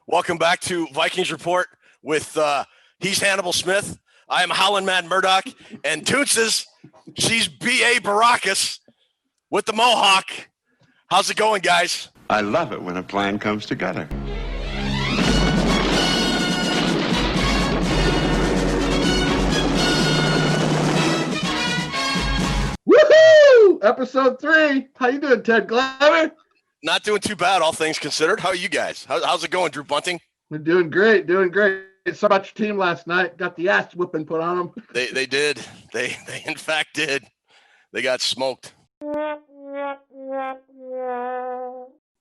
Welcome back to Vikings Report with he's Hannibal Smith. I am Howlin' Mad Murdoch, and Toontz she's B.A. Baracus with the Mohawk. How's it going, guys? I love it when a plan comes together. Woohoo! Episode 3. How you doing, Ted Glamour? Not doing too bad, all things considered. How are you guys? How's it going, Drew Bunting? We're doing great, Saw about your team last night. Got the ass whipping put on them. They did. They in fact did. They got smoked. You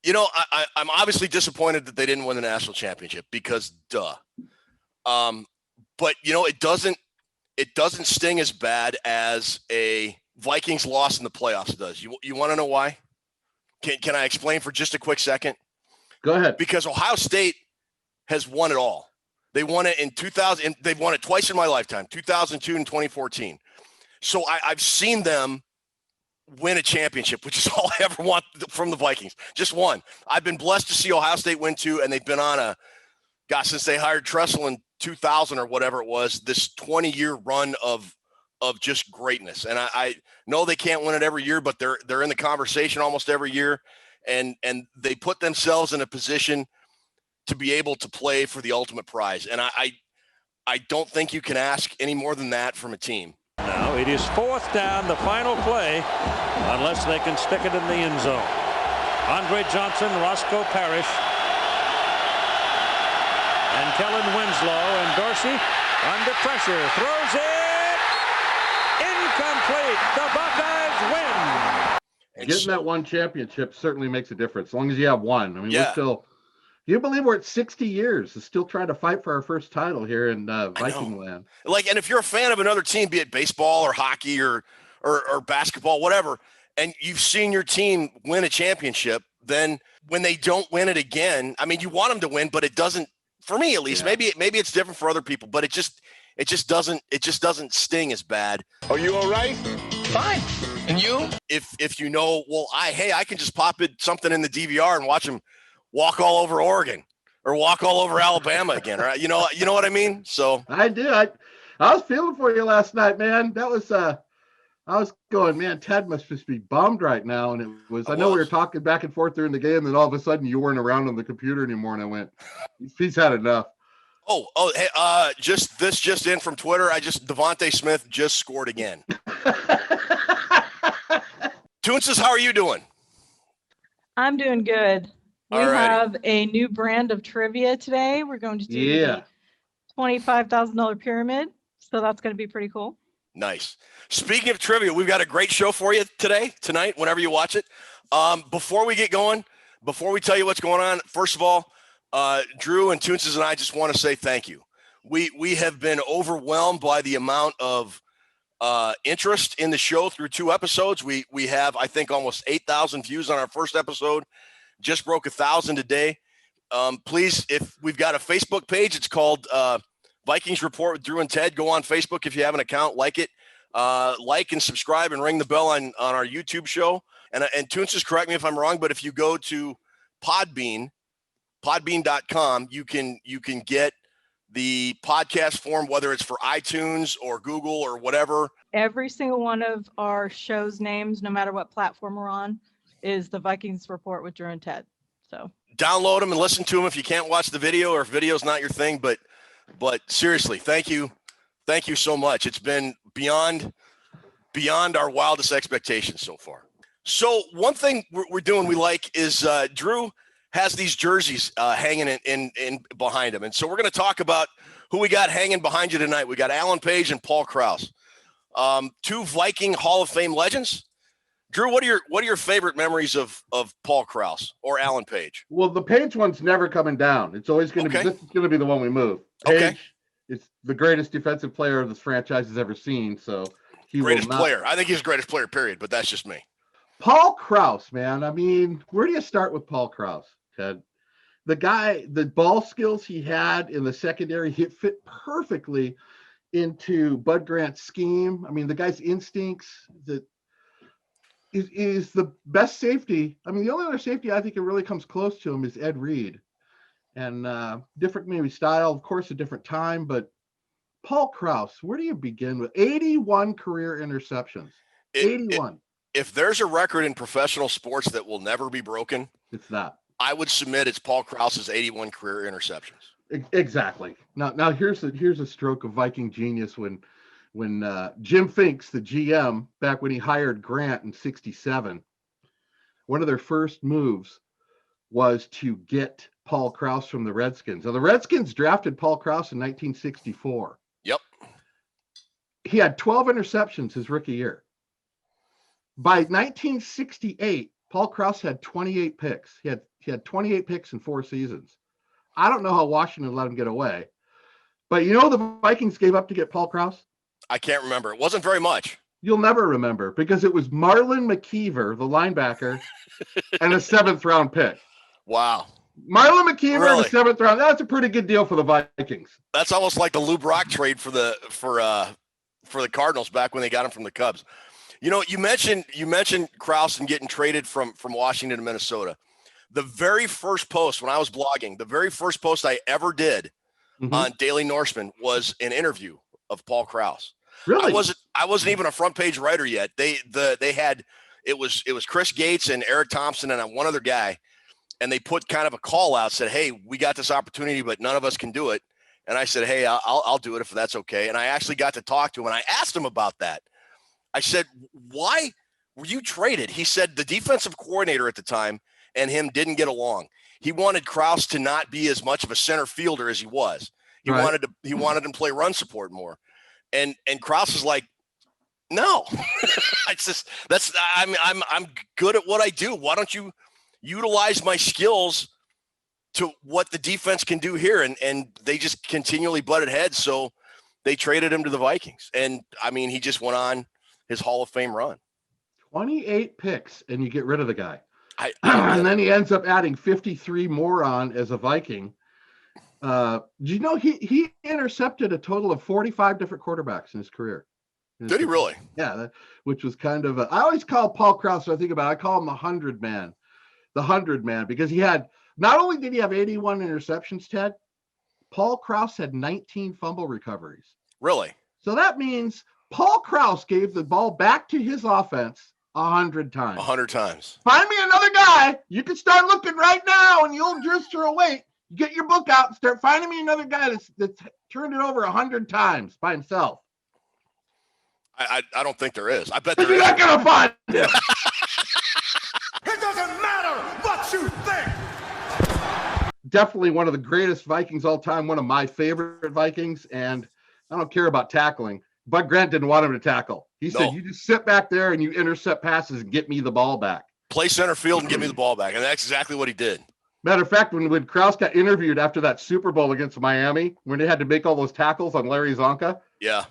know, I'm obviously disappointed that they didn't win the national championship because duh. But you know, it doesn't sting as bad as a Vikings loss in the playoffs does. You want to know why? Can I explain for just a quick second? Go ahead. Because Ohio State has won it all. They won it in 2000. They've won it twice in my lifetime, 2002 and 2014. So I've seen them win a championship, which is all I ever want from the Vikings. Just one. I've been blessed to see Ohio State win two, and they've been on since they hired Tressel in 2000 or whatever it was, this 20-year run of just greatness. And I know they can't win it every year, but they're in the conversation almost every year, and they put themselves in a position to be able to play for the ultimate prize. And I don't think you can ask any more than that from a team. Now it is fourth down, the final play, unless they can stick it in the end zone. Andre Johnson, Roscoe Parrish, and Kellen Winslow, and Dorsey under pressure, throws it, incomplete. The Buckeyes win. Getting that one championship certainly makes a difference, as long as you have one. I mean, yeah. We're still. You believe we're at 60 years and still trying to fight for our first title here in Viking land. And if you're a fan of another team, be it baseball or hockey or basketball, whatever, and you've seen your team win a championship, then when they don't win it again, I mean, you want them to win, but it doesn't. For me, at least, maybe it's different for other people, but it just doesn't sting as bad. Are you all right? Fine. And you? If you know, well, I can just pop something in the DVR and watch them walk all over Oregon or walk all over Alabama again, right? You know what I mean? So I do. I was feeling for you last night, man. That was I was going, man, Ted must just be bummed right now. And it was, I know we were talking back and forth during the game, and then all of a sudden you weren't around on the computer anymore, and I went, he's had enough. Oh, hey, just in from Twitter. Devontae Smith just scored again. Toontz, how are you doing? I'm doing good. We have a new brand of trivia today. We're going to do the $25,000 pyramid. So that's going to be pretty cool. Nice. Speaking of trivia, we've got a great show for you tonight, whenever you watch it. Before we get going, before we tell you what's going on, first of all, Drew and Toontz and I just want to say thank you. We have been overwhelmed by the amount of interest in the show through 2 episodes. We have, I think, almost 8,000 views on our first episode. Just broke 1,000 today. Please, if we've got a Facebook page, it's called Vikings Report with Drew and Ted. Go on Facebook if you have an account, like it. Like and subscribe and ring the bell on our YouTube show. And Toontz, correct me if I'm wrong, but if you go to podbean.com, you can get the podcast form, whether it's for iTunes or Google or whatever. Every single one of our show's names, no matter what platform we're on, is the Vikings Report with Drew and Ted. So download them and listen to them if you can't watch the video or if video's not your thing. But seriously, thank you so much. It's been beyond our wildest expectations so far. So one thing we're doing we like is Drew has these jerseys hanging in behind him, and so we're going to talk about who we got hanging behind you tonight. We got Alan Page and Paul Krause, 2 Viking Hall of Fame legends. Drew, what are your favorite memories of Paul Krause or Alan Page? Well, the Page one's never coming down. It's always going to be. This is going to be the one we move. Page is the greatest defensive player this franchise has ever seen. So greatest player. I think he's the greatest player. Period. But that's just me. Paul Krause, man. I mean, where do you start with Paul Krause, Ted? The guy, the ball skills he had in the secondary, he fit perfectly into Bud Grant's scheme. I mean, the guy's instincts is the best safety. I mean, the only other safety I think it really comes close to him is Ed Reed. and different maybe style, of course, a different time. But Paul Krause, where do you begin with 81 career interceptions? 81. If there's a record in professional sports that will never be broken, it's that. I would submit it's Paul Krause's 81 career interceptions. Exactly. Now here's a stroke of Viking genius when Jim Finks, the GM, back when he hired Grant in '67, one of their first moves was to get Paul Krause from the Redskins. Now the Redskins drafted Paul Krause in 1964. Yep. He had 12 interceptions his rookie year. By 1968, Paul Krause had 28 picks. He had 28 picks in 4 seasons. I don't know how Washington let him get away. But you know the Vikings gave up to get Paul Krause? I can't remember. It wasn't very much. You'll never remember because it was Marlon McKeever, the linebacker, and a 7th round pick. Wow. Marlon McKeever Really? and a 7th round. That's a pretty good deal for the Vikings. That's almost like the Lou Brock trade for the Cardinals back when they got him from the Cubs. You know, you mentioned Krause and getting traded from Washington to Minnesota. The very first post when I was blogging, the very first post I ever did on Daily Norseman was an interview of Paul Krause. Really? I wasn't even a front page writer yet. They had it was Chris Gates and Eric Thompson and one other guy, and they put kind of a call out, said, "Hey, we got this opportunity, but none of us can do it." And I said, "Hey, I'll do it if that's okay." And I actually got to talk to him, and I asked him about that. I said, "Why were you traded?" He said the defensive coordinator at the time and him didn't get along. He wanted Krause to not be as much of a center fielder as he was. He wanted him to play run support more. And Krause is like, "No." I'm good at what I do. Why don't you utilize my skills to what the defense can do here? And they just continually butted heads. So they traded him to the Vikings. And I mean, he just went on his Hall of Fame run. 28 picks and you get rid of the guy. And then he ends up adding 53 more on as a Viking. Do you know he intercepted a total of 45 different quarterbacks in his career? Did he really? Yeah, which was kind of I always call Paul Krause, when I think about it, I call him the 100 man. The 100 man, because he had, not only did he have 81 interceptions, Ted, Paul Krause had 19 fumble recoveries. Really? So that means Paul Krause gave the ball back to his offense 100 times. 100 times. Find me another guy. You can start looking right now, and you'll just wait. Get your book out and start finding me another guy that's turned it over 100 times by himself. I don't think there is. I bet there You're is. not gonna find him. It doesn't matter what you think. Definitely one of the greatest Vikings all time. One of my favorite Vikings, and I don't care about tackling. Bud Grant didn't want him to tackle. He said, "You just sit back there and you intercept passes and get me the ball back. Play center field and get me the ball back." And that's exactly what he did. Matter of fact, when Krause got interviewed after that Super Bowl against Miami, when they had to make all those tackles on Larry Zonka, yeah,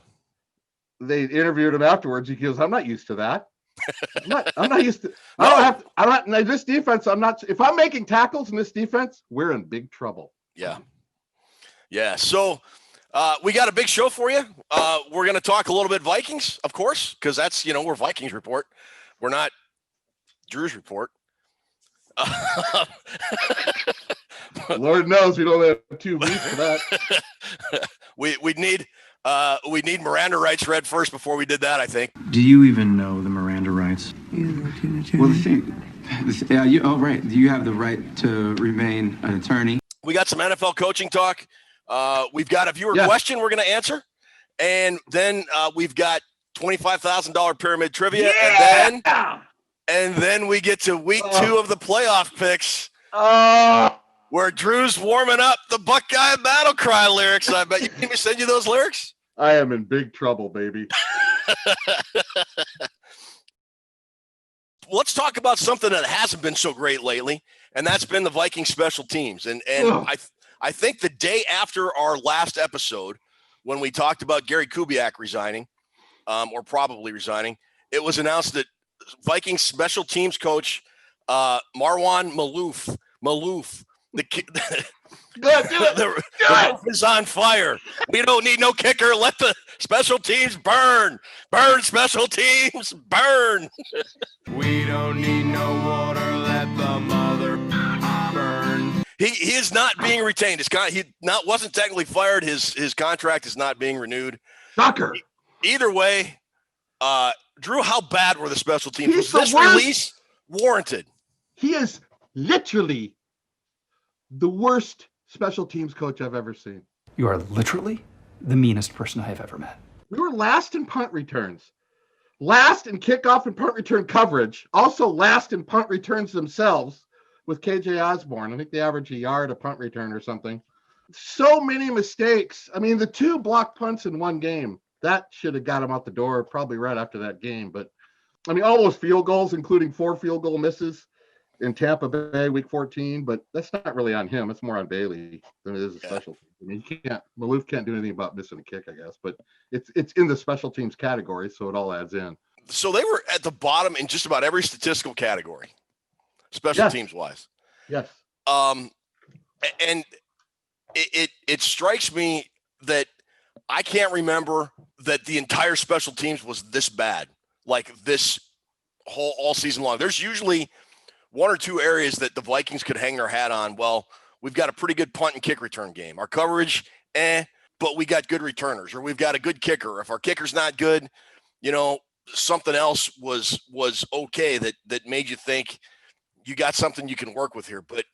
they interviewed him afterwards. He goes, "I'm not used to that. I'm not used to. I'm not. This defense. I'm not. If I'm making tackles in this defense, we're in big trouble." Yeah. So we got a big show for you. We're going to talk a little bit Vikings, of course, because that's we're Vikings report. We're not Drew's report. Lord knows we don't have 2 weeks for that. We'd need Miranda rights read first before we did that, I think. Do you even know the Miranda rights? Well, right. You have the right to remain an attorney. We got some NFL coaching talk. We've got a viewer question we're going to answer. And then we've got $25,000 pyramid trivia. And then we get to week 2 of the playoff picks. Where Drew's warming up the Buckeye battle cry lyrics. I bet you need me to send you those lyrics. I am in big trouble, baby. Let's talk about something that hasn't been so great lately, and that's been the Viking special teams. And I think the day after our last episode, when we talked about Gary Kubiak resigning, or probably resigning, it was announced that Vikings special teams coach Marwan Malouf, the roof is on fire. We don't need no kicker. Let the special teams burn. Burn, special teams, burn. We don't need no water. Let the mother burn. He is not being retained. Wasn't technically fired. His contract is not being renewed. Shocker. Either way, Drew, how bad were the special teams? He's Was this release warranted? He is literally the worst special teams coach I've ever seen. You are literally the meanest person I have ever met. We were last in punt returns, last in kickoff and punt return coverage, also last in punt returns themselves with KJ Osborne. I think they average a yard a punt return or something. So many mistakes. I mean, the 2 blocked punts in one game, that should have got him out the door probably right after that game. But, I mean, all those field goals, including 4 field goal misses in Tampa Bay week 14, but that's not really on him. It's more on Bailey than it is a special team. I mean, Maloof can't do anything about missing a kick, I guess, but it's in the special teams category, so it all adds in. So they were at the bottom in just about every statistical category, special teams wise. Yes. And it strikes me that I can't remember that the entire special teams was this bad, like this all season long. There's usually 1 or 2 areas that the Vikings could hang their hat on. Well, we've got a pretty good punt and kick return game. Our coverage, but we got good returners, or we've got a good kicker. If our kicker's not good, something else was okay that made you think you got something you can work with here. But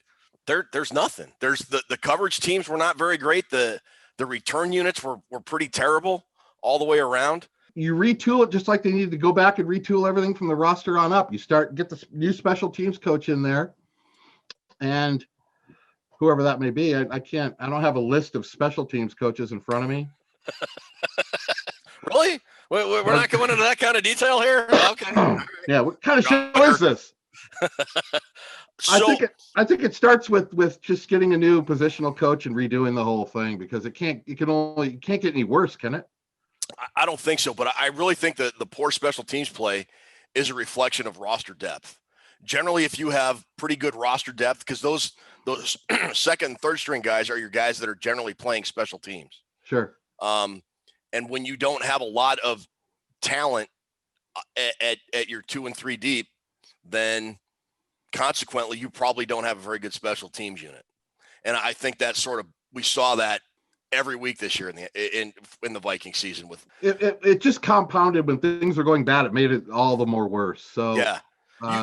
there's nothing. There's the coverage teams were not very great. The return units were pretty terrible all the way around. You retool it just like they need to go back and retool everything from the roster on up. You get the new special teams coach in there, and whoever that may be. I don't have a list of special teams coaches in front of me. Really? We're not going into that kind of detail here? Okay. Yeah, what kind of show is this? I think it starts with just getting a new positional coach and redoing the whole thing, because it can't get any worse, can it? I don't think so, but I really think that the poor special teams play is a reflection of roster depth. Generally, if you have pretty good roster depth, because those second and third string guys are your guys that are generally playing special teams. Sure. And when you don't have a lot of talent at your 2 and 3 deep, then consequently you probably don't have a very good special teams unit. And I think that we saw that every week this year in the Viking season. With it just compounded when things were going bad. It made it all the more worse. So yeah,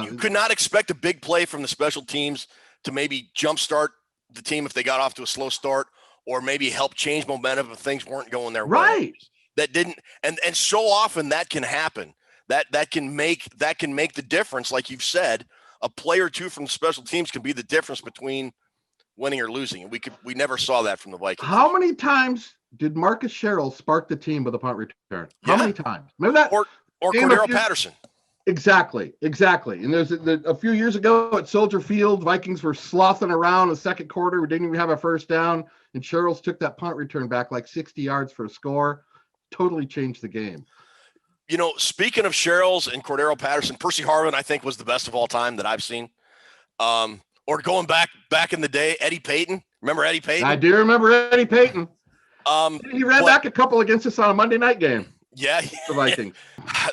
you could not expect a big play from the special teams to maybe jumpstart the team if they got off to a slow start, or maybe help change momentum if things weren't going their way. Right. That didn't, and so often that can happen. That can make the difference. Like you've said, a play or two from the special teams can be the difference between winning or losing. And we never saw that from the Vikings. How many times did Marcus Sherrill spark the team with a punt return? How many times? Remember that? Or Cordero Patterson. Exactly. And there's a few years ago at Soldier Field, Vikings were slothing around the second quarter. We didn't even have a first down, and Sherrills took that punt return back like 60 yards for a score. Totally changed the game. Speaking of Sherrills and Cordero Patterson, Percy Harvin, I think, was the best of all time that I've seen. Or going back in the day, Eddie Payton. Remember Eddie Payton? I do remember Eddie Payton. He ran back a couple against us on a Monday night game. Yeah. The Vikings.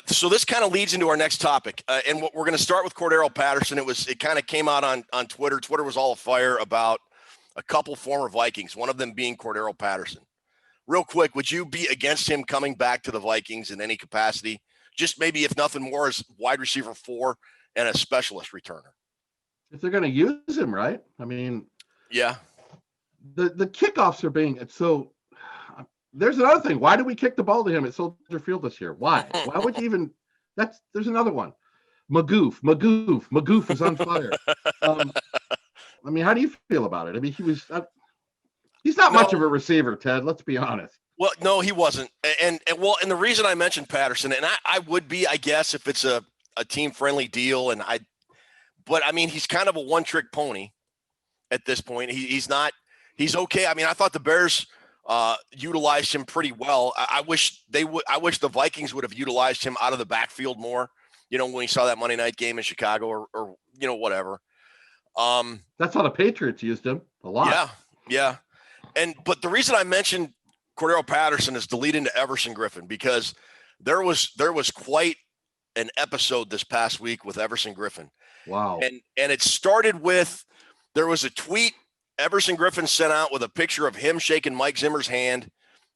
So this kind of leads into our next topic. And we're going to start with Cordero Patterson. It kind of came out on Twitter. Twitter was all afire about a couple former Vikings, one of them being Cordero Patterson. Real quick, would you be against him coming back to the Vikings in any capacity? Just maybe, if nothing more, as wide receiver 4 and a specialist returner. If they're going to use him, right? I mean, yeah. The kickoffs are being so. There's another thing. Why did we kick the ball to him at Soldier Field this year? Why? Why would you even? There's another one. Magoof is on fire. I mean, how do you feel about it? I mean, he's not much of a receiver, Ted. Let's be honest. Well, no, he wasn't. And the reason I mentioned Patterson, and I would be, I guess, if it's a team friendly deal, but I mean, he's kind of a one-trick pony at this point. He's okay. I mean, I thought the Bears utilized him pretty well. I wish the Vikings would have utilized him out of the backfield more, when you saw that Monday night game in Chicago or whatever. That's how the Patriots used him a lot. Yeah. But the reason I mentioned Cordero Patterson is to lead into Everson Griffin, because there was quite an episode this past week with Everson Griffin. Wow. And it started with, there was a tweet Everson Griffin sent out with a picture of him shaking Mike Zimmer's hand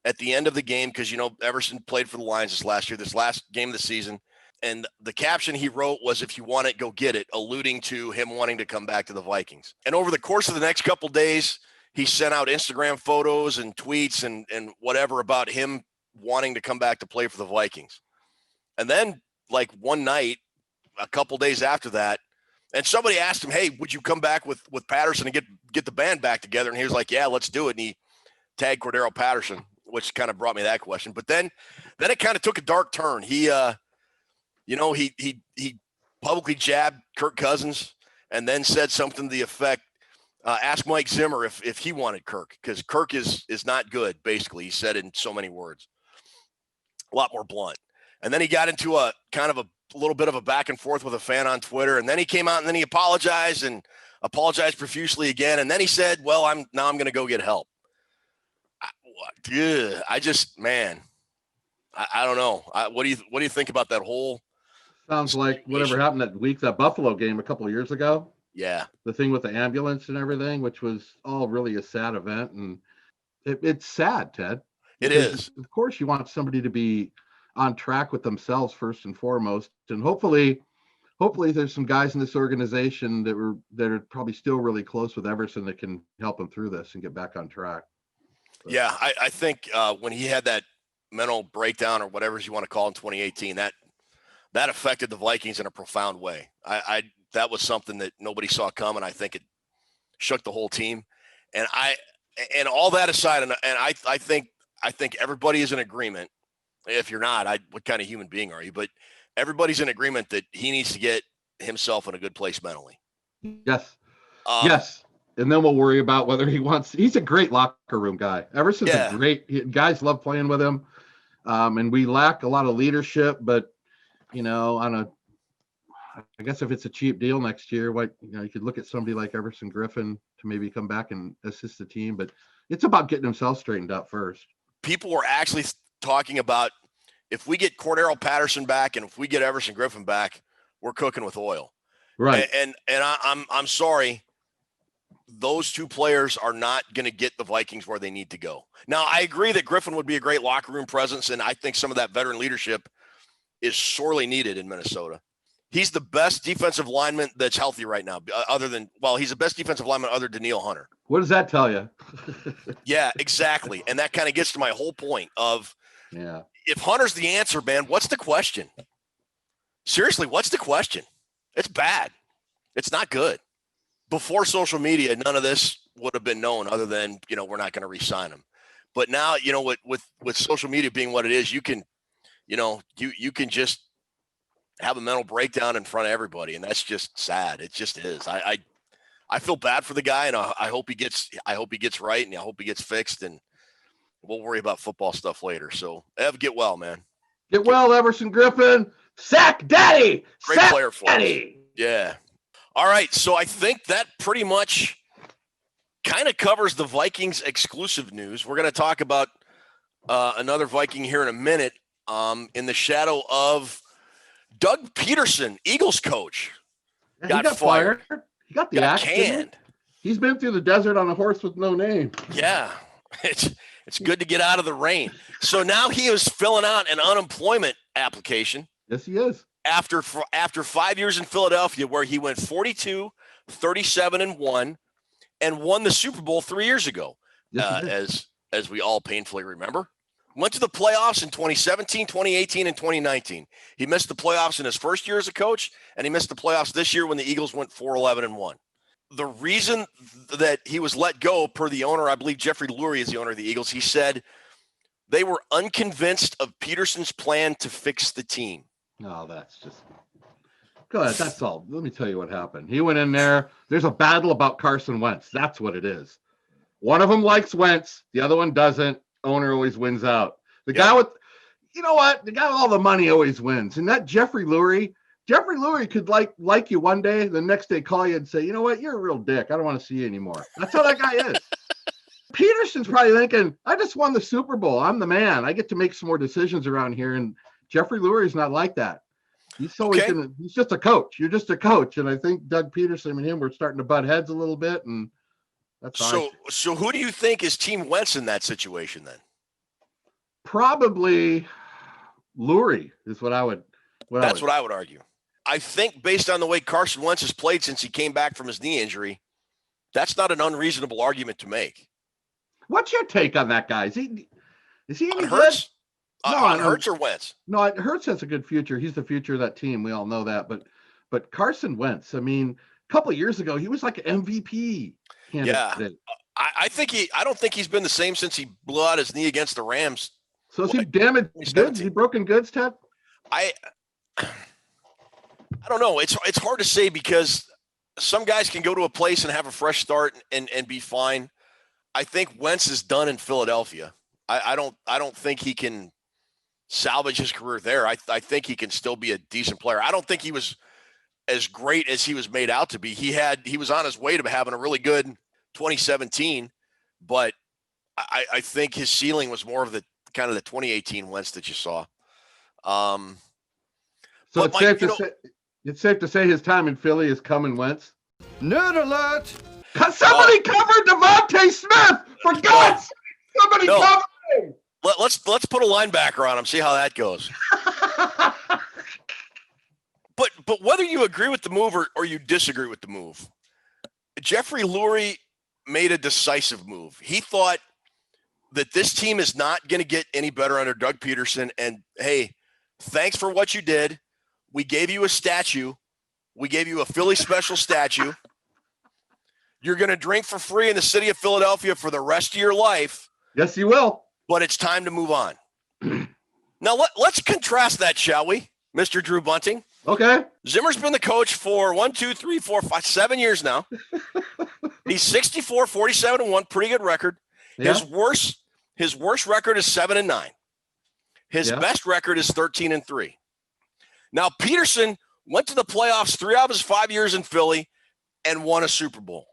at the end of the game because, Everson played for the Lions this last game of the season. And the caption he wrote was, "If you want it, go get it," alluding to him wanting to come back to the Vikings. And over the course of the next couple days, he sent out Instagram photos and tweets and whatever about him wanting to come back to play for the Vikings. And then, like, one night, a couple days after that, and somebody asked him, "Hey, would you come back with Patterson and get the band back together?" And he was like, "Yeah, let's do it." And he tagged Cordero Patterson, which kind of brought me that question. But then it kind of took a dark turn. He publicly jabbed Kirk Cousins and then said something to the effect, ask Mike Zimmer if he wanted Kirk, because Kirk is not good, basically. He said it in so many words, a lot more blunt. And then he got into a kind of a little bit of a back and forth with a fan on Twitter. And then he came out and then he apologized profusely again. And then he said, "Well, I'm going to go get help." I don't know. What do you think about that whole? Sounds like whatever happened that Buffalo game a couple of years ago. Yeah. The thing with the ambulance and everything, which was all really a sad event. And it's sad, Ted. It is. Of course, you want somebody to be on track with themselves first and foremost. And hopefully there's some guys in this organization that are probably still really close with Everson that can help him through this and get back on track. But, yeah. I think when he had that mental breakdown or whatever you want to call it in 2018, that affected the Vikings in a profound way. That was something that nobody saw coming. I think it shook the whole team. And all that aside, and I think everybody is in agreement. If you're not, what kind of human being are you? But everybody's in agreement that he needs to get himself in a good place mentally. Yes. Yes. And then we'll worry about whether he's a great locker room guy. Everson's a great, guys love playing with him. And we lack a lot of leadership, but I guess if it's a cheap deal next year, you could look at somebody like Everson Griffin to maybe come back and assist the team, but it's about getting himself straightened out first. People were actually talking about, if we get Cordero Patterson back and if we get Everson Griffin back, we're cooking with oil. Right. And I'm sorry, those two players are not going to get the Vikings where they need to go. Now, I agree that Griffin would be a great locker room presence, and I think some of that veteran leadership is sorely needed in Minnesota. He's the best defensive lineman that's healthy right now, he's the best defensive lineman other than Danielle Hunter. What does that tell you? Yeah, exactly. And that kind of gets to my whole point of, yeah, if Hunter's the answer, man, what's the question? Seriously, what's the question? It's bad. It's not good. Before social media, none of this would have been known other than, we're not going to re-sign him. But now, with social media being what it is, you can, you can just have a mental breakdown in front of everybody. And that's just sad. It just is. I feel bad for the guy, and I hope he gets right, and I hope he gets fixed, and we'll worry about football stuff later. So, Ev, get well, man. Get well, Everson Griffin. Sack Daddy. Great Sack player for Daddy. us. Yeah. All right. So I think that pretty much kind of covers the Vikings exclusive news. We're going to talk about another Viking here in a minute, in the shadow of Doug Peterson, Eagles coach. Yeah, he got fired. He got axe. Canned. He's been through the desert on a horse with no name. Yeah. It's good to get out of the rain. So now he is filling out an unemployment application. Yes, he is. After 5 years in Philadelphia, where he went 42, 37-1, and won the Super Bowl 3 years ago, as we all painfully remember. Went to the playoffs in 2017, 2018, and 2019. He missed the playoffs in his first year as a coach, and he missed the playoffs this year when the Eagles went 4-11-1. The reason that he was let go, per the owner, I believe Jeffrey Lurie is the owner of the Eagles, he said they were unconvinced of Peterson's plan to fix the team. No, that's just go ahead. That's all. Let me tell you what happened. He went in there. There's a battle about Carson Wentz. That's what it is. One of them likes Wentz. The other one doesn't. Owner always wins out. The guy with, the guy with all the money always wins. And that Jeffrey Lurie could like you one day, the next day call you and say, you know what, you're a real dick. I don't want to see you anymore. That's how that guy is. Peterson's probably thinking, I just won the Super Bowl. I'm the man. I get to make some more decisions around here. And Jeffrey Lurie's not like that. He's always he's just a coach. You're just a coach. And I think Doug Peterson and him were starting to butt heads a little bit. And That's so who do you think is Team Wentz in that situation then? Probably Lurie is what I would. That's what I would argue. I think based on the way Carson Wentz has played since he came back from his knee injury, that's not an unreasonable argument to make. What's your take on that guy? Is he any good? Hurts? On Hurts or Wentz? No, Hurts has a good future. He's the future of that team. We all know that. But Carson Wentz, I mean, a couple of years ago, he was like an MVP candidate. Yeah. I don't think he's been the same since he blew out his knee against the Rams. So is he damaged goods? Is he broken goods, Ted? I don't know. It's hard to say because some guys can go to a place and have a fresh start and be fine. I think Wentz is done in Philadelphia. I don't think he can salvage his career there. I think he can still be a decent player. I don't think he was as great as he was made out to be. He was on his way to having a really good 2017, but I think his ceiling was more of the kind of the 2018 Wentz that you saw. So it's safe to say his time in Philly is coming, Wentz. Nerd alert! Somebody covered Devontae Smith for God's sake! Somebody covered him. Let's put a linebacker on him. See how that goes. But whether you agree with the move or you disagree with the move, Jeffrey Lurie made a decisive move. He thought that this team is not going to get any better under Doug Peterson. And hey, thanks for what you did. We gave you a statue. We gave you a Philly special statue. You're going to drink for free in the city of Philadelphia for the rest of your life. Yes, you will. But it's time to move on. Now, let's contrast that, shall we, Mr. Drew Bunting? Okay. Zimmer's been the coach for 7 years now. He's 64, 47-1, pretty good record. Yeah. His worst record is 7-9. His best record is 13-3. Now, Peterson went to the playoffs 3 out of his 5 years in Philly and won a Super Bowl.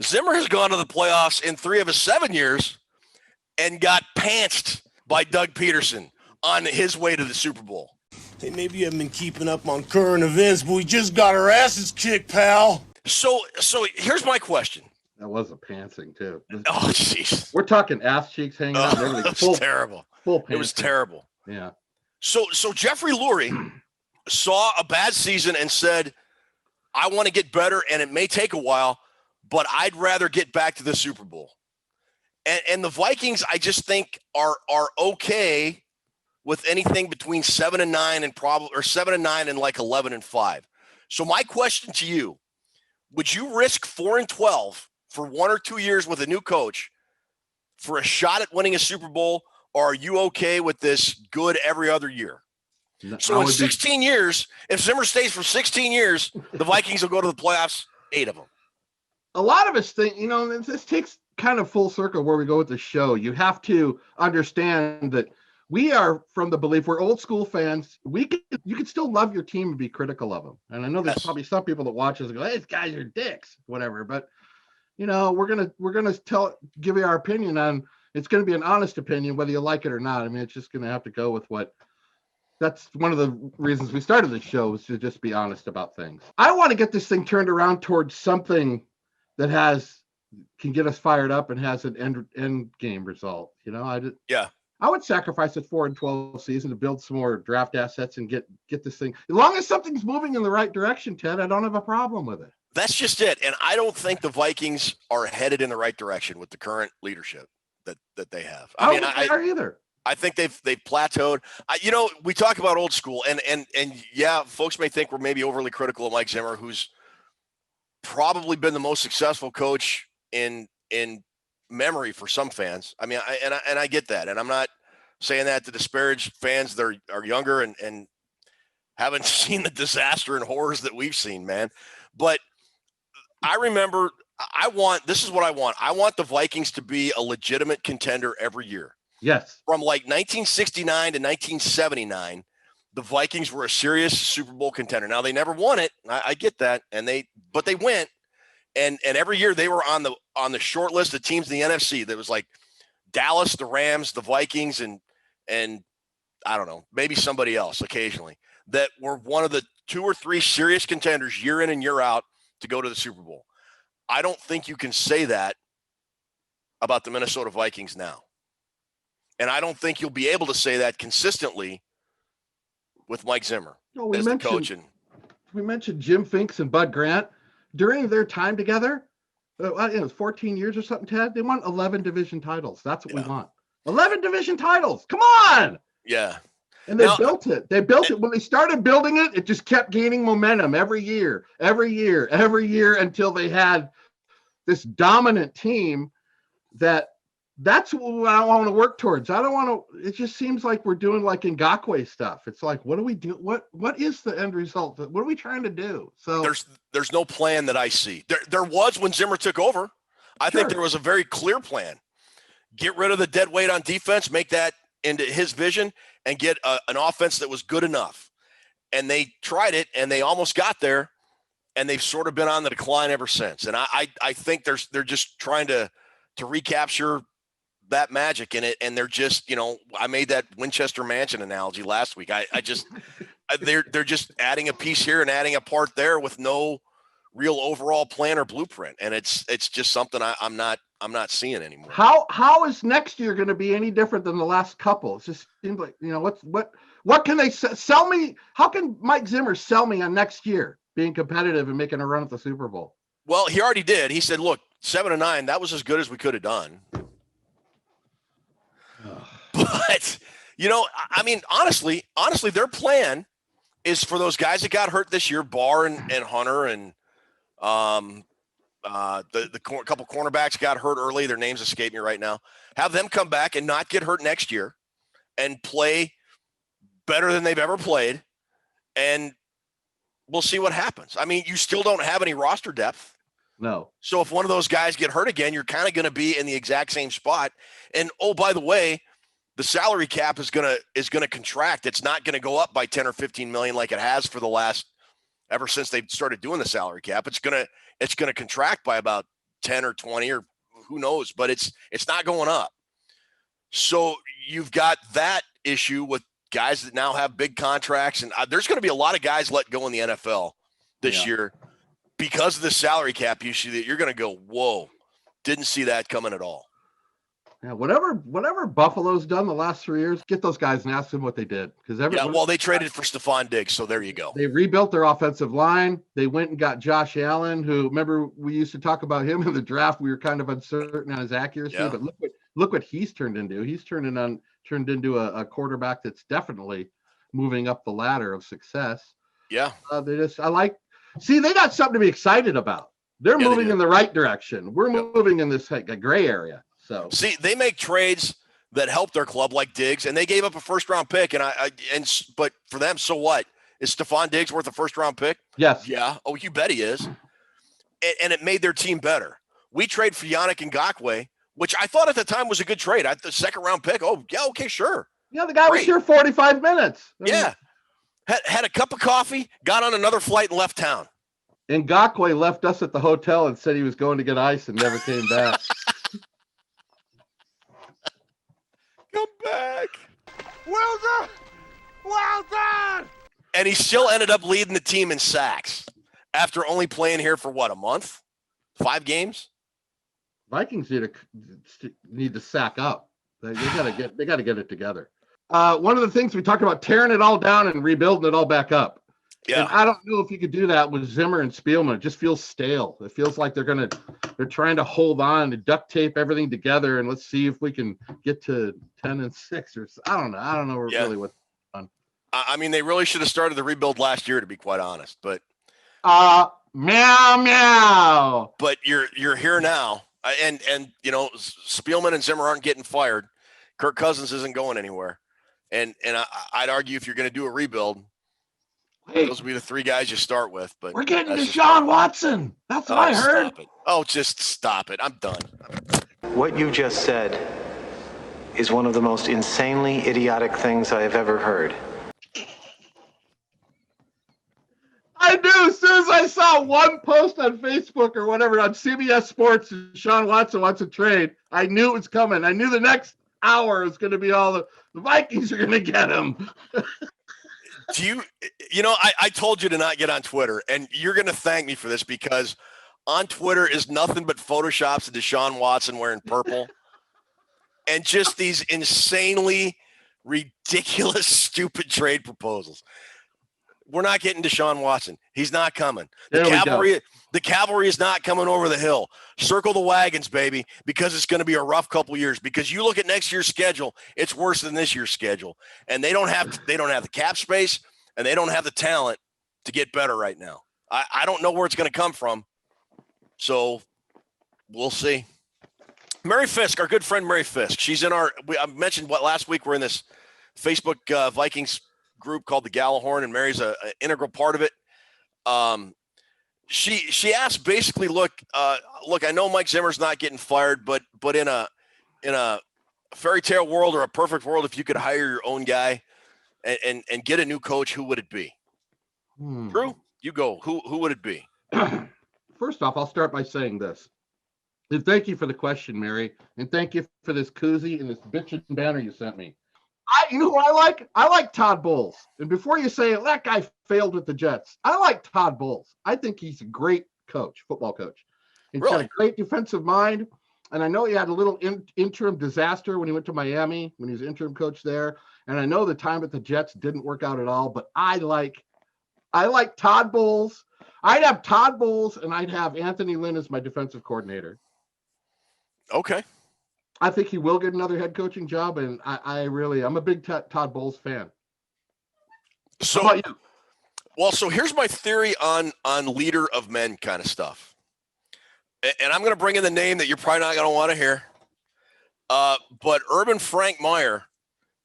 Zimmer has gone to the playoffs in 3 of his 7 years and got pantsed by Doug Peterson on his way to the Super Bowl. Hey, maybe you haven't been keeping up on current events, but we just got our asses kicked, pal. So here's my question. That was a pantsing, too. Oh, jeez. We're talking ass cheeks hanging out. It was terrible. It was terrible. Yeah. So Jeffrey Lurie saw a bad season and said, I want to get better, and it may take a while, but I'd rather get back to the Super Bowl. And the Vikings, I just think, are okay with anything between 7-9 and 7-9 and like 11-5. So my question to you, would you risk 4-12 for 1 or 2 years with a new coach for a shot at winning a Super Bowl, or are you okay with this good every other year? So in 16 years, if Zimmer stays for 16 years, the Vikings will go to the playoffs, 8 of them. A lot of us think, this takes kind of full circle where we go with the show. You have to understand that we are from the belief we're old school fans. You can still love your team and be critical of them. And I know there's probably some people that watch us and go, hey, these guys are dicks, whatever. But we're gonna give you our opinion on. It's going to be an honest opinion, whether you like it or not. I mean, it's just going to have to go with what. That's one of the reasons we started the show, is to just be honest about things. I want to get this thing turned around towards something that can get us fired up and has an end game result. I would sacrifice a 4-12 season to build some more draft assets and get this thing. As long as something's moving in the right direction, Ted, I don't have a problem with it. That's just it. And I don't think the Vikings are headed in the right direction with the current leadership that they have. I don't think they are either. I think they've plateaued. We talk about old school, and yeah, folks may think we're maybe overly critical of Mike Zimmer, who's probably been the most successful coach in memory for some fans. I mean, I get that, and I'm not saying that to disparage fans that are younger and haven't seen the disaster and horrors that we've seen, man. But I remember, this is what I want. I want the Vikings to be a legitimate contender every year. Yes. From like 1969 to 1979, the Vikings were a serious Super Bowl contender. Now, they never won it. I get that. But they went. And every year they were on the short list of teams in the NFC. That was like Dallas, the Rams, the Vikings, and I don't know, maybe somebody else occasionally, that were one of the 2 or 3 serious contenders year in and year out to go to the Super Bowl. I don't think you can say that about the Minnesota Vikings now. And I don't think you'll be able to say that consistently with Mike Zimmer as the coach. And we mentioned Jim Finks and Bud Grant. During their time together, it was 14 years or something, Ted, they won 11 division titles. That's what we want. 11 division titles. Come on. Yeah. And they built it. They built it. When they started building it, it just kept gaining momentum every year until they had this dominant team that's what I want to work towards. I don't want to, it just seems like we're doing like Ngakoue stuff. It's like, what do we do? What is the end result? What are we trying to do? So there's no plan that I see. There was when Zimmer took over. I think there was a very clear plan. Get rid of the dead weight on defense, make that into his vision, and get an offense that was good enough. And they tried it, and they almost got there, and they've sort of been on the decline ever since. And I think they're just trying to recapture that magic in it, and they're just, I made that Winchester Mansion analogy last week. They're just adding a piece here and adding a part there with no real overall plan or blueprint, and it's just something I'm not seeing anymore. How is next year going to be any different than the last couple? It just seems like, what can they sell me? How can Mike Zimmer sell me on next year being competitive and making a run at the Super Bowl? Well, he already did. He said, look, 7-9, that was as good as we could have done. But, I mean, honestly, their plan is for those guys that got hurt this year, Barr and Hunter, and the couple cornerbacks got hurt early. Their names escape me right now. Have them come back and not get hurt next year and play better than they've ever played. And we'll see what happens. I mean, you still don't have any roster depth. No. So if one of those guys get hurt again, you're kind of going to be in the exact same spot. And, oh, by the way, the salary cap is going to contract. It's not going to go up by 10 or 15 million like it has for the last, ever since they started doing the salary cap. It's going to contract by about 10 or 20 or who knows, but it's not going up. So you've got that issue with guys that now have big contracts, and there's going to be a lot of guys let go in the NFL this year because of the salary cap issue that you're going to go, whoa, didn't see that coming at all. Yeah, whatever Buffalo's done the last 3 years, get those guys and ask them what they did. Well, they traded for Stephon Diggs, so there you go. They rebuilt their offensive line. They went and got Josh Allen, who, remember, we used to talk about him in the draft. We were kind of uncertain on his accuracy, but look what he's turned into. He's turned into a quarterback that's definitely moving up the ladder of success. Yeah. They got something to be excited about. They're moving in the right direction. We're moving in this gray area. So see, they make trades that help their club like Diggs, and they gave up a first-round pick. But for them, so what? Is Stephon Diggs worth a first-round pick? Yes. Yeah. Oh, you bet he is. And it made their team better. We trade for Yannick Ngakoue, which I thought at the time was a good trade. The second-round pick. Oh, yeah, okay, sure. Yeah, the guy was here 45 minutes. Yeah. Had a cup of coffee, got on another flight, and left town. Ngakoue left us at the hotel and said he was going to get ice and never came back. Come back. Well done! Well done! And he still ended up leading the team in sacks after only playing here for a month? 5 games? Vikings need to sack up. They got to get it together. One of the things we talked about, tearing it all down and rebuilding it all back up. Yeah. And I don't know if you could do that with Zimmer and Spielman. It just feels stale. It feels like they're trying to hold on to duct tape everything together, and let's see if we can get to 10-6 or I don't know really what's on. I mean, they really should have started the rebuild last year, to be quite honest. But meow meow. But you're here now, and Spielman and Zimmer aren't getting fired. Kirk Cousins isn't going anywhere, and I'd argue if you're going to do a rebuild. Those will be the 3 guys you start with, but we're getting Deshaun Watson. That's what I heard. Stop it. Oh, just stop it. I'm done. What you just said is one of the most insanely idiotic things I have ever heard. I knew as soon as I saw one post on Facebook or whatever on CBS Sports, Deshaun Watson wants a trade, I knew it was coming. I knew the next hour was going to be all the Vikings are going to get him. I told you to not get on Twitter, and you're going to thank me for this because on Twitter is nothing but photoshops of Deshaun Watson wearing purple and just these insanely ridiculous, stupid trade proposals. We're not getting Deshaun Watson. He's not coming. The cavalry is not coming over the hill. Circle the wagons, baby, because it's going to be a rough couple years. Because you look at next year's schedule, it's worse than this year's schedule, and they don't have the cap space, and they don't have the talent to get better right now. I don't know where it's going to come from, so we'll see. Mary Fisk, our good friend Mary Fisk, she's in I mentioned last week we're in this Facebook Vikings group called the Gallahorn, and Mary's an integral part of it. She asked basically, look, I know Mike Zimmer's not getting fired, but in a fairy tale world or a perfect world, if you could hire your own guy and get a new coach, who would it be? Drew, you go. Who would it be? First off, I'll start by saying this. And thank you for the question, Mary. And thank you for this koozie and this bitchin' banner you sent me. You know who I like? I like Todd Bowles. And before you say that guy failed with the Jets, I like Todd Bowles. I think he's a great coach, football coach. He's got a great defensive mind. And I know he had a little interim disaster when he went to Miami, when he was interim coach there. And I know the time at the Jets didn't work out at all, but I like Todd Bowles. I'd have Todd Bowles, and I'd have Anthony Lynn as my defensive coordinator. Okay. I think he will get another head coaching job, and I'm a big Todd Bowles fan. So, how about you? Well, so here's my theory on leader of men kind of stuff. And I'm going to bring in the name that you're probably not going to want to hear. But Urban Frank Meyer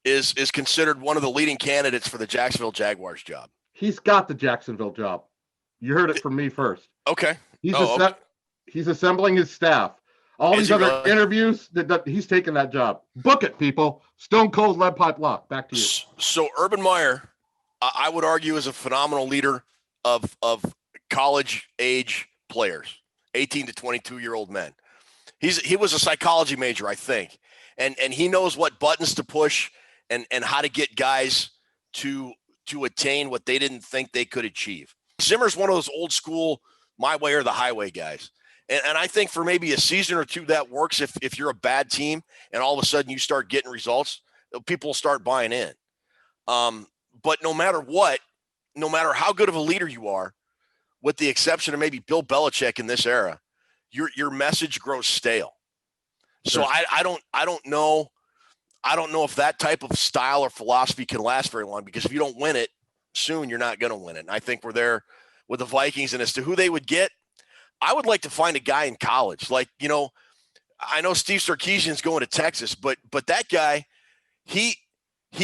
is considered one of the leading candidates for the Jacksonville Jaguars job. He's got the Jacksonville job. You heard it from me first. Okay. He's assembling his staff. All these other interviews, he's taking that job. Book it, people. Stone Cold Lead Pipe Lock. Back to you. So Urban Meyer, I would argue, is a phenomenal leader of college age players, 18 to 22-year-old men. He was a psychology major, I think, and he knows what buttons to push and how to get guys to attain what they didn't think they could achieve. Zimmer's one of those old school, my way or the highway guys. And I think for maybe a season or two that works if you're a bad team and all of a sudden you start getting results, people start buying in. But no matter what, no matter how good of a leader you are, with the exception of maybe Bill Belichick in this era, your message grows stale. So I don't know if that type of style or philosophy can last very long, because if you don't win it soon, you're not going to win it. And I think we're there with the Vikings. And as to who they would get, I would like to find a guy in college. Like, I know Steve Sarkisian's going to Texas, but that guy, he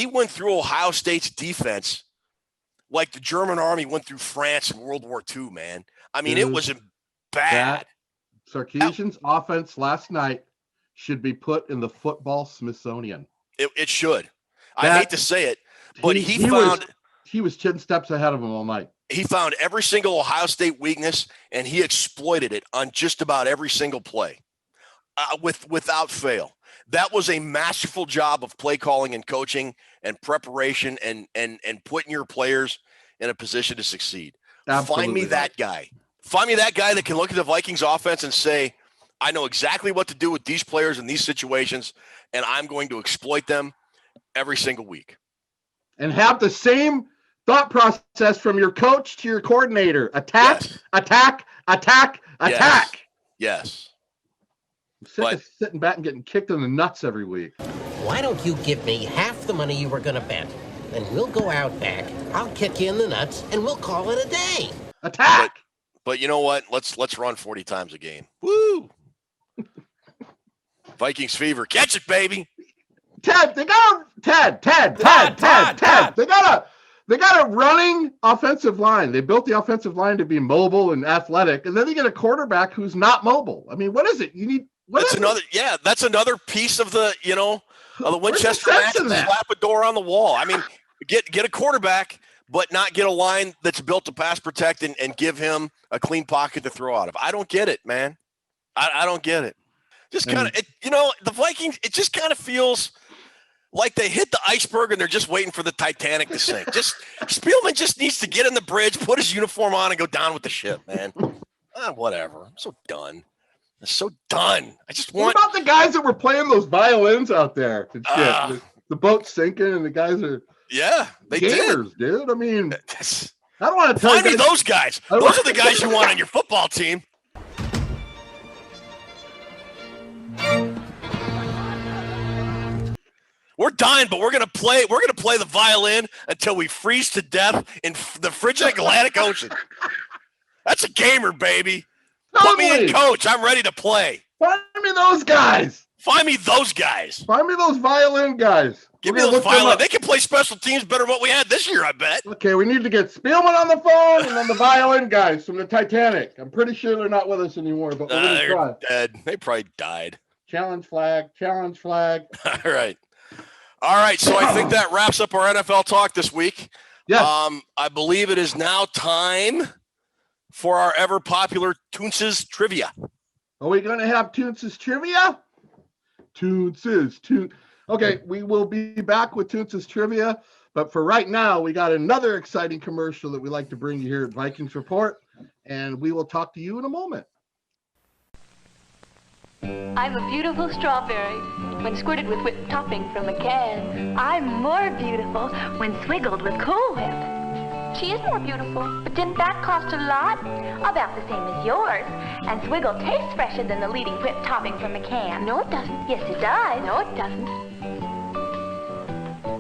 went through Ohio State's defense like the German army went through France in World War II, man. I mean, it was bad. Sarkisian's offense last night should be put in the football Smithsonian. It should. I hate to say it, but he was 10 steps ahead of him all night. He found every single Ohio State weakness, and he exploited it on just about every single play, without fail. That was a masterful job of play calling and coaching and preparation and putting your players in a position to succeed. Absolutely. Find me that guy. Find me that guy that can look at the Vikings offense and say, I know exactly what to do with these players in these situations, and I'm going to exploit them every single week. And have the same thought process from your coach to your coordinator. Attack, attack, attack, attack. Yes. I'm sick of sitting back and getting kicked in the nuts every week. Why don't you give me half the money you were going to bet? Then we'll go out back, I'll kick you in the nuts, and we'll call it a day. Attack! But you know what? Let's run 40 times a game. Woo! Vikings fever. Catch it, baby. Ted. They got a running offensive line. They built the offensive line to be mobile and athletic, and then they get a quarterback who's not mobile. I mean, what is it? You need that's another piece of the the Winchester match. Slap a door on the wall. I mean, get a quarterback, but not get a line that's built to pass protect and give him a clean pocket to throw out of. I don't get it, man. I don't get it. Just kind of, the Vikings, it just kind of feels like they hit the iceberg and they're just waiting for the Titanic to sink. Spielman just needs to get in the bridge, put his uniform on, and go down with the ship, man. Whatever. I'm so done. I'm so done. I just What want. about the guys that were playing those violins out there and shit? The boat's sinking and the guys are they gamers, dude. I mean, I don't want to find me those guys. Those are the guys you want on your football team. We're dying, but we're gonna play. We're gonna play the violin until we freeze to death in the frigid Atlantic Ocean. That's a gamer, baby. Put me in, coach. I'm ready to play. Find me those guys. Find me those guys. Find me those violin guys. Give me those violin. They can play special teams better than what we had this year, I bet. Okay, we need to get Spielman on the phone and then the violin guys from the Titanic. I'm pretty sure they're not with us anymore, but we're gonna try. Dead. They probably died. Challenge flag. Challenge flag. All right. All right. So I think that wraps up our NFL talk this week. Yeah. I believe it is now time for our ever popular Toontz's trivia. Are we going to have Toontz's trivia? Okay, we will be back with Toontz's trivia, but for right now, we got another exciting commercial that we like to bring you here at Vikings Report, and we will talk to you in a moment. I'm a beautiful strawberry when squirted with whipped topping from a can. I'm more beautiful when swiggled with Cool Whip. She is more beautiful, but didn't that cost a lot? About the same as yours. And Swiggle tastes fresher than the leading whipped topping from a can. No, it doesn't. Yes, it does. No, it doesn't.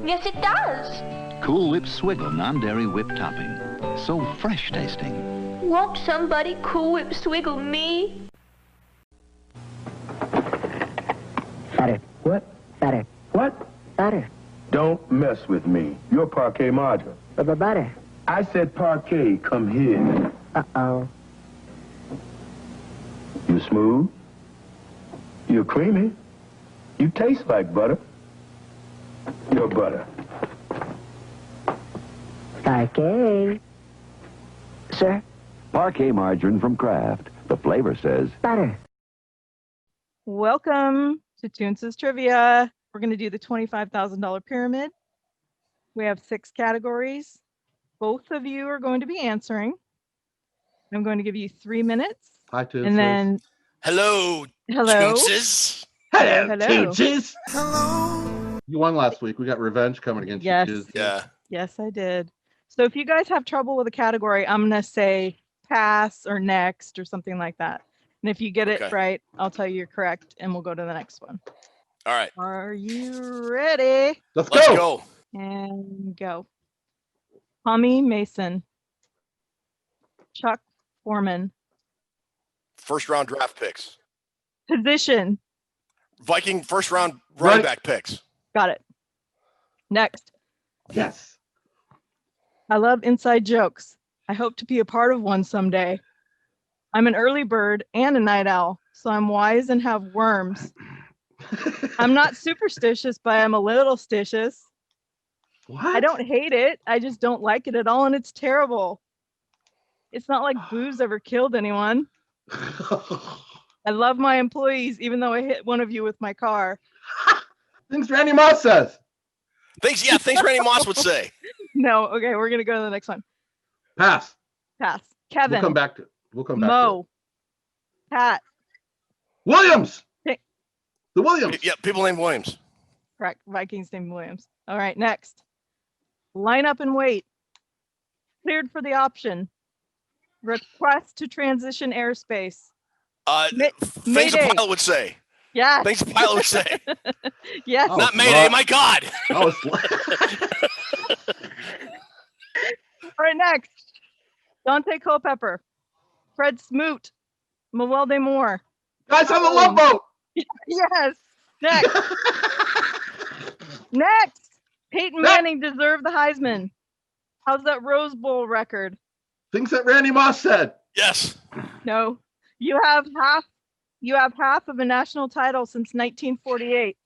Yes, it does. Cool Whip Swiggle non-dairy whipped topping. So fresh tasting. Won't somebody Cool Whip Swiggle me? Butter. What? Butter. What? Butter. Don't mess with me. You're parquet margarine. Butter. I said parquet, come here. Uh-oh. You smooth. You're creamy. You taste like butter. You're butter. Parquet. Sir? Parquet margarine from Kraft. The flavor says butter. Welcome to Toontz's Trivia. We're going to do the $25,000 pyramid. We have 6 categories. Both of you are going to be answering. I'm going to give you 3 minutes. Hi, Toontz's. And then hello. Toontz's. Hello, Toontz's. Hello. You won last week. We got revenge coming against you. Toontz's. Yeah. Yes, I did. So if you guys have trouble with a category, I'm going to say pass or next or something like that. And if you get it right, I'll tell you you're correct, and we'll go to the next one. All right. Are you ready? Let's go. And go. Tommy Mason. Chuck Foreman. First round draft picks. Position. Viking first round running back picks. Got it. Next. Yes. I love inside jokes. I hope to be a part of one someday. I'm an early bird and a night owl, so I'm wise and have worms. I'm not superstitious, but I'm a little stitious. What? I don't hate it. I just don't like it at all, and it's terrible. It's not like booze ever killed anyone. I love my employees, even though I hit one of you with my car. Things Randy Moss says. Things Randy Moss would say. No, okay, we're gonna go to the next one. Pass. Kevin. We'll come back to it. Mo. Pat. Williams. The Williams. Yeah, people named Williams. Correct. Vikings named Williams. All right, next. Line up and wait. Cleared for the option. Request to transition airspace. Things a pilot would say. Yeah. Things a pilot would say. Yes. Not Mayday, my God. All right, next. Dante Culpepper. Fred Smoot. Mawelde Moore. Guys on the Love Boat. Yes. Next. Next. Peyton Manning deserved the Heisman. How's that Rose Bowl record? Things that Randy Moss said. Yes. No. You have half of a national title since 1948.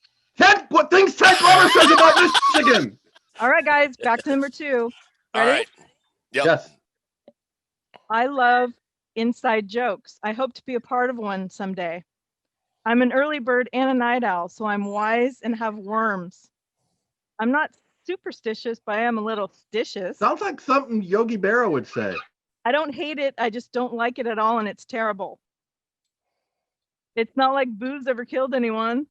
What things Ted Glover says about Michigan. All right, guys, back to number 2. Ready? All right. Yep. Yes. I love inside jokes. I hope to be a part of one someday. I'm an early bird and a night owl, so I'm wise and have worms. I'm not superstitious, but I am a little stitious. Sounds like something Yogi Berra would say. I don't hate it. I just don't like it at all, and it's terrible. It's not like booze ever killed anyone.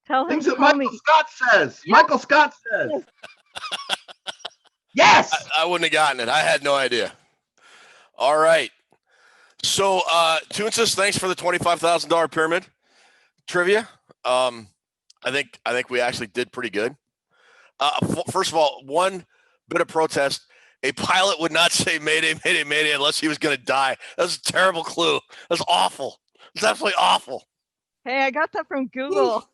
Tell him Things to that call Michael me. Scott says. Yeah. Michael Scott says. Yes. I wouldn't have gotten it. I had no idea. All right. So, Toontz, thanks for the $25,000 pyramid trivia. I think we actually did pretty good. First of all, one bit of protest. A pilot would not say "Mayday, Mayday, Mayday" unless he was going to die. That's a terrible clue. That's awful. It's absolutely awful. Hey, I got that from Google.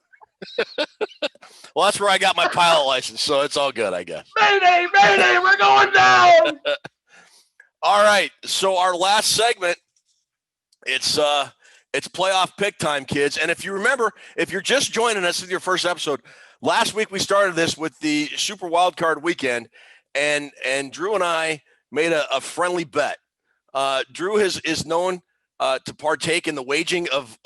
Well, that's where I got my pilot license, so it's all good, I guess. Mayday, Mayday, we're going down. All right. So our last segment, it's playoff pick time, kids. And if you remember, if you're just joining us in your first episode, last week we started this with the Super Wildcard Weekend, and Drew and I made a friendly bet. Drew is known to partake in the waging of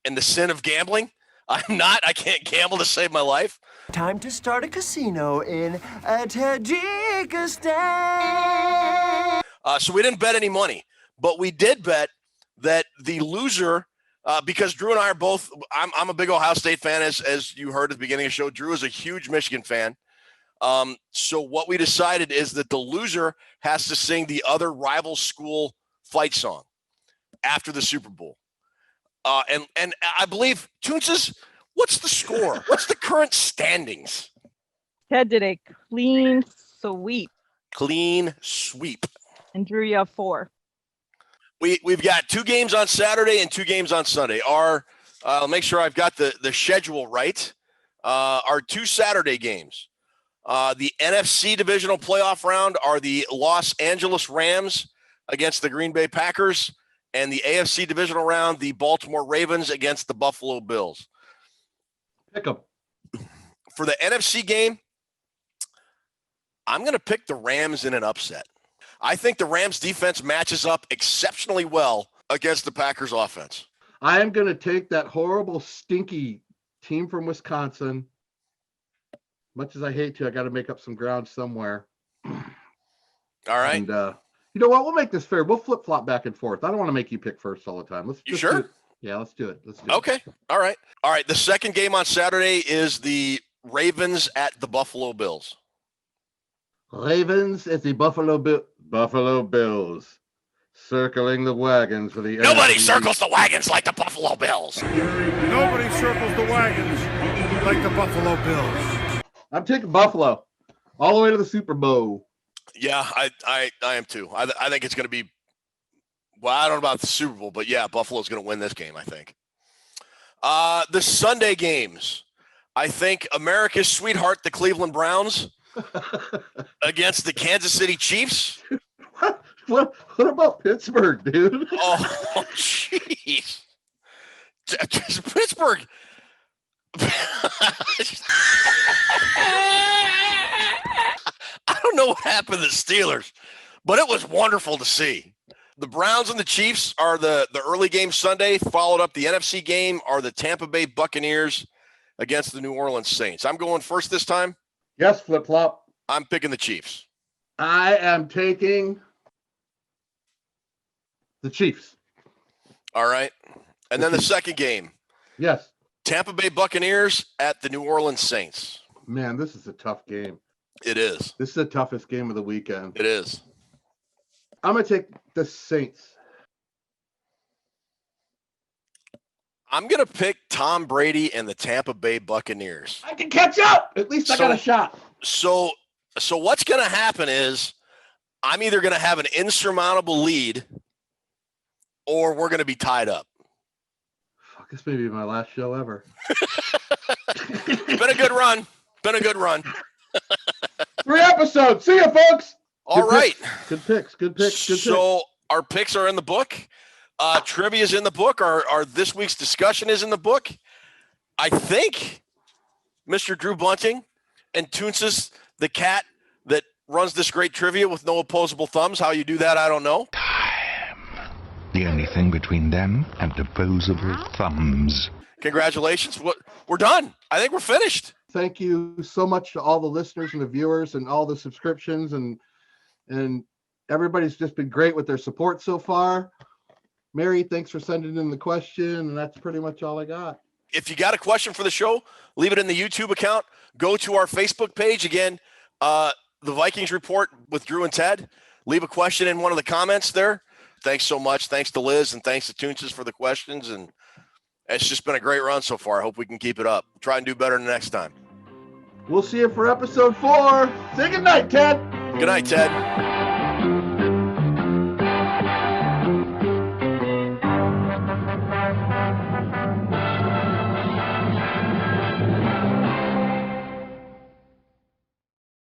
in the sin of gambling. I'm not. I can't gamble to save my life. Time to start a casino in Tajikistan. So we didn't bet any money, but we did bet that the loser, because Drew and I are both, I'm a big Ohio State fan, as you heard at the beginning of the show. Drew is a huge Michigan fan. So what we decided is that the loser has to sing the other rival school fight song after the Super Bowl. And I believe, Toontz, what's the score? What's the current standings? Ted did a clean sweep. Clean sweep. And Drew, you have 4. We've got 2 games on Saturday and 2 games on Sunday. I'll make sure I've got the schedule right. Our 2 Saturday games. The NFC divisional playoff round are the Los Angeles Rams against the Green Bay Packers, and the AFC divisional round, the Baltimore Ravens against the Buffalo Bills. Pick them. For the NFC game, I'm going to pick the Rams in an upset. I think the Rams defense matches up exceptionally well against the Packers offense. I am going to take that horrible, stinky team from Wisconsin. Much as I hate to, I got to make up some ground somewhere. All right. And you know what? We'll make this fair. We'll flip-flop back and forth. I don't want to make you pick first all the time. Let's sure? Yeah, let's do it. Okay. All right. The second game on Saturday is the Ravens at the Buffalo Bills. Ravens at the Buffalo Bills. Circling the wagons for the Nobody NFC. circles the wagons like the Buffalo Bills. Nobody circles the wagons like the Buffalo Bills. I'm taking Buffalo all the way to the Super Bowl. Yeah, I am too. I think it's going to be, well, I don't know about the Super Bowl, but yeah, Buffalo's going to win this game, I think. The Sunday games, I think America's sweetheart, the Cleveland Browns, against the Kansas City Chiefs. What about Pittsburgh, dude? Oh, jeez. Pittsburgh. I don't know what happened to the Steelers, but it was wonderful to see. The Browns and the Chiefs are the early game Sunday. Followed up the NFC game are the Tampa Bay Buccaneers against the New Orleans Saints. I'm going first this time. Yes, flip-flop. I'm picking the Chiefs. I am taking the Chiefs. All right. And then the second game. Yes. Tampa Bay Buccaneers at the New Orleans Saints. Man, this is a tough game. It is. This is the toughest game of the weekend. It is. I'm going to take the Saints. I'm going to pick Tom Brady and the Tampa Bay Buccaneers. I can catch up. At least I got a shot. So what's going to happen is I'm either going to have an insurmountable lead or we're going to be tied up. Fuck, this may be my last show ever. Been a good run. 3 episodes. See you, folks. All right. Good picks. So our picks are in the book. Trivia is in the book. Our this week's discussion is in the book. I think Mr. Drew Bunting and Toontz, the cat that runs this great trivia with no opposable thumbs. How you do that, I don't know. The only thing between them and opposable thumbs. Congratulations. We're done. I think we're finished. Thank you so much to all the listeners and the viewers and all the subscriptions and everybody's just been great with their support so far. Mary, thanks for sending in the question, and that's pretty much all I got. If you got a question for the show, leave it in the YouTube account. Go to our Facebook page. Again, the Vikings Report with Drew and Ted. Leave a question in one of the comments there. Thanks so much. Thanks to Liz and thanks to Toontz for the questions. And it's just been a great run so far. I hope we can keep it up. Try and do better next time. We'll see you for episode 4. Say good night, Ted. Good night, Ted.